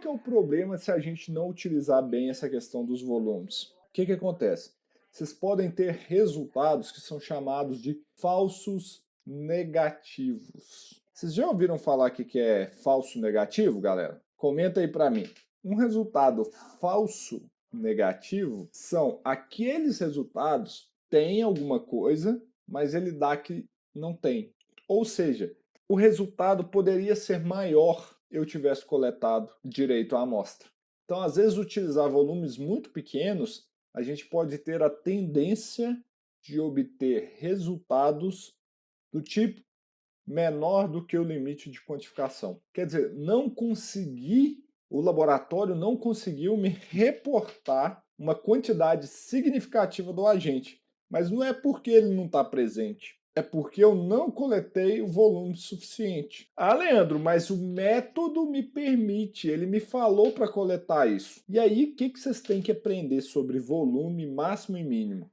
que é o problema se a gente não utilizar bem essa questão dos volumes? O que acontece? Vocês podem ter resultados que são chamados de falsos negativos. Vocês já ouviram falar que é falso negativo, galera? Comenta aí para mim. Um resultado falso negativo são aqueles resultados que têm alguma coisa, mas ele dá que não tem. Ou seja, o resultado poderia ser maior eu tivesse coletado direito à amostra. Então, às vezes, utilizar volumes muito pequenos, a gente pode ter a tendência de obter resultados do tipo menor do que o limite de quantificação. Quer dizer, o laboratório não conseguiu me reportar uma quantidade significativa do agente. Mas não é porque ele não está presente, é porque eu não coletei o volume suficiente. Ah, Leandro, mas o método me permite, ele me falou para coletar isso. E aí, o que vocês têm que aprender sobre volume máximo e mínimo?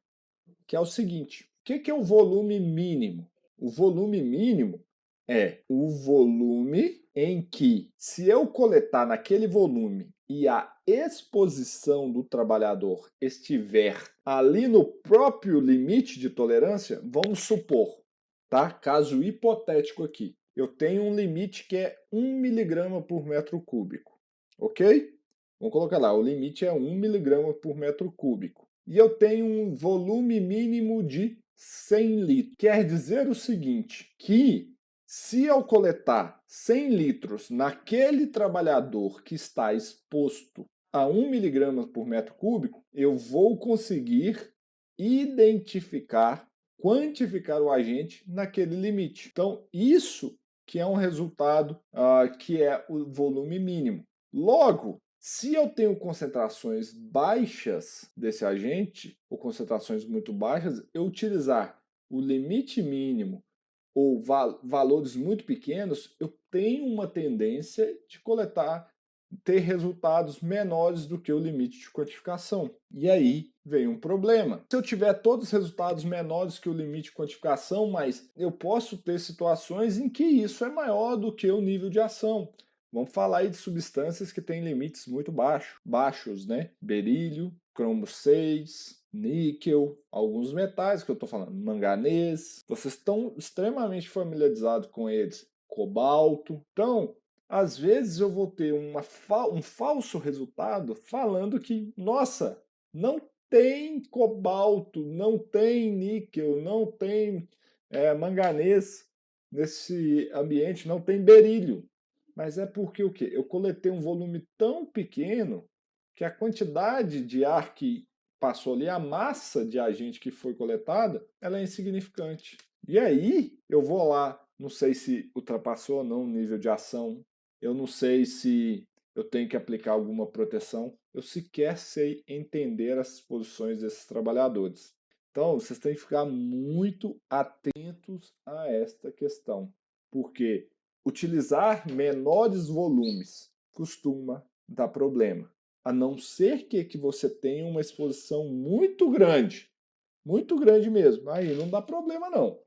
Que é o seguinte, o que é o volume mínimo? O volume mínimo é o volume em que, se eu coletar naquele volume e a exposição do trabalhador estiver ali no próprio limite de tolerância, vamos supor, tá? Caso hipotético aqui, eu tenho um limite que é 1 miligrama por metro cúbico, ok? Vamos colocar lá, o limite é 1 miligrama por metro cúbico. E eu tenho um volume mínimo de 100 litros. Quer dizer o seguinte, que se eu coletar 100 litros naquele trabalhador que está exposto a 1 miligrama por metro cúbico, eu vou conseguir identificar, quantificar o agente naquele limite. Então, isso que é um resultado que é o volume mínimo. Logo, se eu tenho concentrações baixas desse agente, ou concentrações muito baixas, eu utilizar o limite mínimo ou valores muito pequenos, eu tenho uma tendência de ter resultados menores do que o limite de quantificação. E aí vem um problema. Se eu tiver todos os resultados menores que o limite de quantificação, mas eu posso ter situações em que isso é maior do que o nível de ação. Vamos falar aí de substâncias que têm limites muito baixos, né? Berílio, cromo 6, níquel, alguns metais que eu estou falando, manganês. Vocês estão extremamente familiarizados com eles. Cobalto. Então, às vezes eu vou ter um falso resultado falando que, nossa, não tem cobalto, não tem níquel, não tem manganês nesse ambiente, não tem berílio. Mas é porque o quê? Eu coletei um volume tão pequeno que a quantidade de ar que passou ali, a massa de agente que foi coletada, ela é insignificante. E aí eu vou lá, não sei se ultrapassou ou não o nível de ação, eu não sei se eu tenho que aplicar alguma proteção, eu sequer sei entender as posições desses trabalhadores. Então, vocês têm que ficar muito atentos a esta questão, porque utilizar menores volumes costuma dar problema, a não ser que você tenha uma exposição muito grande mesmo, aí não dá problema não.